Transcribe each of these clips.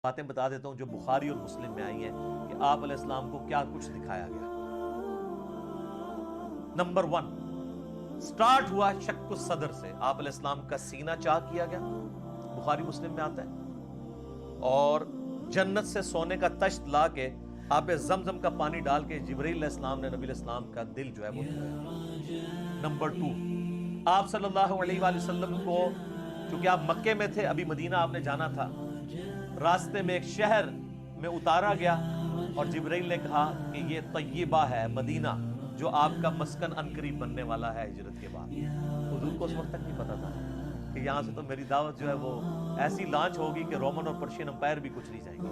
باتیں بتا دیتا ہوں جو بخاری اور مسلم میں آئی ہیں کہ آپ علیہ السلام کو کیا کچھ دکھایا گیا۔ نمبر 1، سٹارٹ ہوا شق الصدر سے، آپ علیہ السلام کا سینہ چاک کیا گیا، بخاری مسلم میں آتا ہے، اور جنت سے سونے کا تشت لا کے آپ زمزم کا پانی ڈال کے جبرائیل علیہ السلام نے نبی علیہ السلام کا دل جو ہے وہ دھویا۔ نمبر 2، آپ صلی اللہ علیہ وآلہ وسلم کو، چونکہ آپ مکے میں تھے، ابھی مدینہ آپ نے جانا تھا، راستے میں ایک شہر میں اتارا گیا اور جبرائیل نے کہا کہ یہ طیبہ ہے، مدینہ، جو آپ کا مسکن عنقریب بننے والا ہے ہجرت کے بعد۔ حضور کو اس وقت تک نہیں پتا تھا کہ یہاں سے تو میری دعوت جو ہے وہ ایسی لانچ ہوگی کہ رومن اور پرشین امپائر بھی کچھ نہیں جائیں گے۔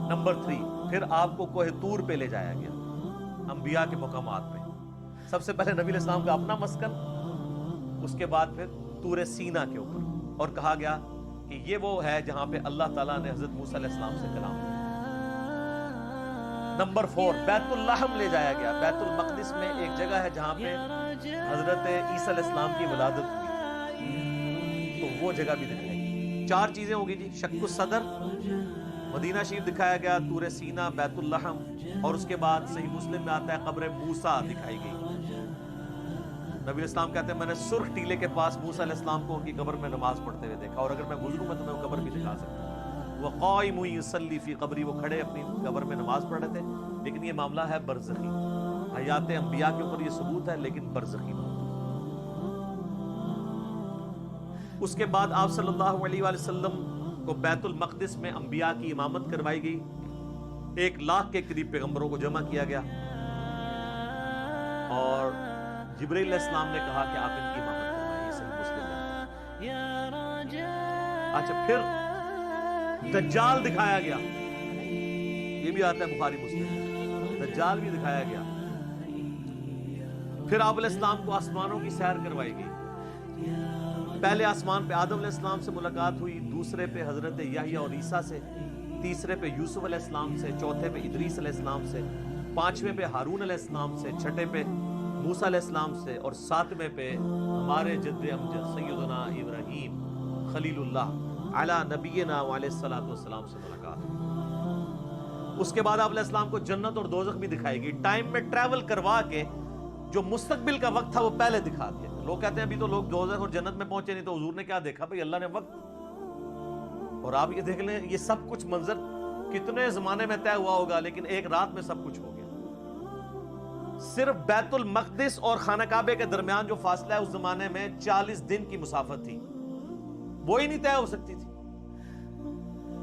نمبر 3، پھر آپ کو کوہ طور پہ لے جایا گیا، انبیاء کے مقامات پہ۔ سب سے پہلے نبی علیہ السلام کا اپنا مسکن، اس کے بعد پھر طور سینہ کے اوپر، اور کہا گیا کہ یہ وہ ہے جہاں پہ اللہ تعالیٰ نے حضرت موسیٰ علیہ السلام سے کلام کیا۔ نمبر 4، بیت اللحم لے جایا گیا۔ بیت المقدس میں ایک جگہ ہے جہاں پہ حضرت عیسیٰ علیہ السلام کی ولادت ہوئی، تو وہ جگہ بھی دکھائی گئی۔ 4 چیزیں ہوگی جی، شق الصدر، مدینہ شریف دکھایا گیا، طور سینہ، بیت اللحم، اور اس کے بعد صحیح مسلم میں آتا ہے قبر موسیٰ دکھائی گئی۔ نبی علیہ السلام کہتے ہیں میں نے سرخ ٹیلے کے پاس موسیٰ علیہ السلام کو ان کی قبر میں نماز پڑھتے ہوئے دیکھا، اور اگر میں گزروں میں تمہیں وہ قبر بھی دکھا سکتا ہوں۔ وقائم یصلی فی قبری، وہ کھڑے اپنی قبر میں نماز پڑھ رہے تھے، لیکن یہ معاملہ ہے برزخی، حیات انبیاء کے اوپر یہ ثبوت ہے لیکن برزخی بات۔ اس کے بعد آپ صلی اللہ علیہ وآلہ وسلم کو بیت المقدس میں انبیاء کی امامت کروائی گئی، 1,00,000 کے قریب پیغمبروں کو جمع کیا گیا، اور جبرائیل علیہ السلام نے کہا کہ آپ ان کی امامت کروائیں، یہ صحیح مسلم ہے۔ اچھا، پھر دجال دکھایا گیا، یہ بھی آتا ہے بخاری مسلم، دجال بھی دکھایا گیا۔ پھر آپ علیہ السلام کو آسمانوں کی سیر کروائی گئی۔ پہلے آسمان پہ آدم علیہ السلام سے ملاقات ہوئی، دوسرے پہ حضرت یحییٰ اور عیسیٰ سے، تیسرے پہ یوسف علیہ السلام سے، چوتھے پہ ادریس علیہ السلام سے، 5ویں پہ ہارون علیہ السلام سے، 6ٹھے پہ موسیٰ علیہ السلام سے، اور 7ویں پہ ہمارے جد امجد سیدنا ابراہیم خلیل اللہ علی نبینا وعلیہ الصلوۃ والسلام سے ملاقات ہوئی۔ اس کے بعد آپ علیہ السلام کو جنت اور دوزخ بھی دکھائی گئی، ٹائم میں ٹریول کروا کے جو مستقبل کا وقت تھا وہ پہلے دکھا دیا۔ لوگ کہتے ہیں ابھی تو لوگ دوزخ اور جنت میں پہنچے نہیں، تو حضور نے کیا دیکھا؟ بھئی اللہ نے وقت، اور آپ یہ دیکھ لیں یہ سب کچھ منظر کتنے زمانے میں طے ہوا ہوگا، لیکن ایک رات میں سب کچھ ہو گیا۔ صرف بیت المقدس اور خانہ کعبے کے درمیان جو فاصلہ ہے اس زمانے میں 40 دن کی مسافت تھی، وہی نہیں طے ہو سکتی تھی۔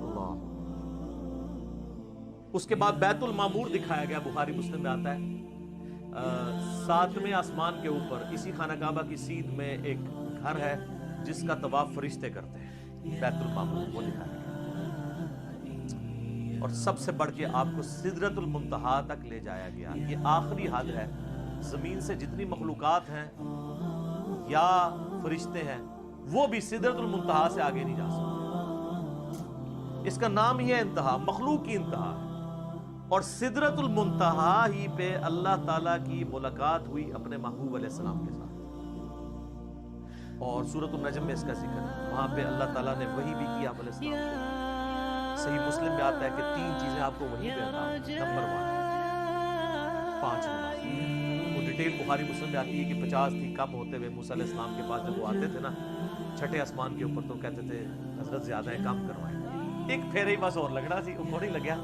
اللہ۔ اس کے بعد بیت المعمور دکھایا گیا، بخاری مسلم میں آتا ہے، 7ویں آسمان کے اوپر اسی خانہ کعبہ کی سیدھ میں ایک گھر ہے جس کا طواف فرشتے کرتے ہیں، بیت المعمور، وہ دکھایا گیا۔ اور سب سے بڑھ کے آپ کو سدرۃ المنتہا تک لے جایا گیا، یہ آخری حد ہے، زمین سے جتنی مخلوقات ہیں یا فرشتے ہیں وہ بھی سدرۃ المنتہا سے آگے نہیں جا سکتے۔ اس کا نام ہی ہے انتہا، مخلوق کی انتہا ہے، اور سدرۃ المنتہا ہی پہ اللہ تعالیٰ کی ملاقات ہوئی اپنے محبوب علیہ السلام کے ساتھ، اور سورۃ النجم میں اس کا ذکر ہے، وہاں پہ اللہ تعالیٰ نے وحی بھی کی آپ علیہ السلام کو۔ صحیح مسلم میں آتا ہے کہ 3 چیزیں آپ کو وحی پہ عطا ہوئی۔ نمبر 1، 5 نماز، وہ ڈیٹیل بخاری مسلم میں آتی ہے کہ 50 تھی، کم ہوتے ہوئے موسیٰ علیہ السلام کے پاس جب وہ آتے تھے نا 6ٹھے آسمان کے اوپر، تو کہتے تھے حضرت زیادہ ہے، کم کروائیں، ایک پھیرے ہی بس اور لگنا سی، وہ نہیں لگیا،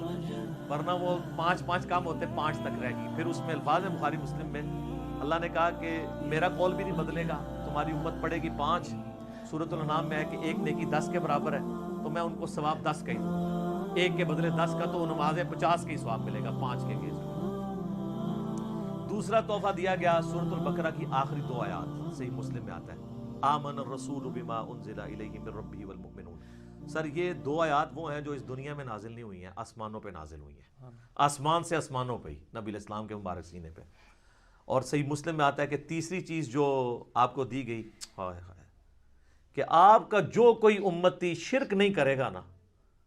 ورنہ وہ 5 کم ہوتے 5 تک رہ گئی۔ پھر اس میں الفاظ ہے بخاری مسلم میں، اللہ نے کہا کہ میرا قول بھی نہیں بدلے گا، تمہاری امت پڑھے گی 5۔ سورۃ الانعام میں ہے کہ ایک نیکی 10 کے برابر ہے، تو میں ان کو ثواب 10 کا ہی دوں گا، ایک کے بدلے 10 کا، تو وہ نمازیں 50 کا ہی ثواب ملے گا 5 کے کیس میں۔ دوسرا تحفہ دیا گیا سورۃ البقرہ کی آخری 2 آیات، صحیح مسلم میں آتا ہے، آمن الرسول بما انزل الیہ من ربہ والمؤمنون۔ سر یہ 2 آیات وہ ہیں جو اس دنیا میں نازل نہیں ہوئی ہیں، آسمانوں پہ نازل ہوئی ہیں، آسمان سے آسمانوں پہ ہی، نبی علیہ السلام کے مبارک سینے پہ۔ اور صحیح مسلم میں آتا ہے کہ تیسری چیز جو آپ کو دی گئی، کہ آپ کا جو کوئی امتی شرک نہیں کرے گا نا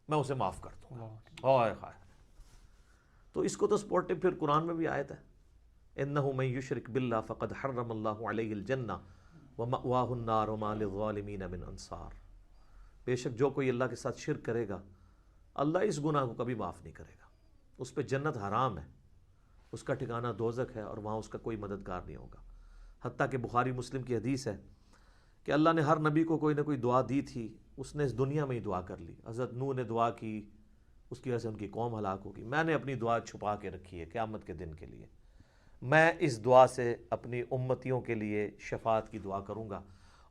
میں اسے معاف کر دوں گا۔ تو اس کو تو سپورٹو پھر قرآن میں بھی آیت ہے، انہ من یشرک باللہ فقد حرم اللہ علیہ الجنہ ومأواہ النار وما للظالمین من انصار۔ بے شک جو کوئی اللہ کے ساتھ شرک کرے گا اللہ اس گناہ کو کبھی معاف نہیں کرے گا. اس پہ جنت حرام ہے، اس کا ٹھکانہ دوزخ ہے، اور وہاں اس کا کوئی مددگار نہیں ہوگا. حتیٰ کہ بخاری مسلم کی حدیث ہے کہ اللہ نے ہر نبی کو کوئی نہ کوئی دعا دی تھی، اس نے اس دنیا میں ہی دعا کر لی. حضرت نوح نے دعا کی، اس کی وجہ سے ان کی قوم ہلاک ہوگی. میں نے اپنی دعا چھپا کے رکھی ہے قیامت کے دن کے لیے. میں اس دعا سے اپنی امتیوں کے لیے شفاعت کی دعا کروں گا،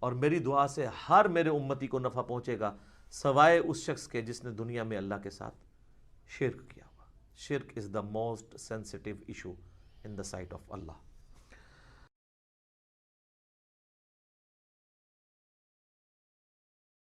اور میری دعا سے ہر میرے امتی کو نفع پہنچے گا، سوائے اس شخص کے جس نے دنیا میں اللہ کے ساتھ شرک کیا ہوا. شرک is the most sensitive issue in the sight of Allah.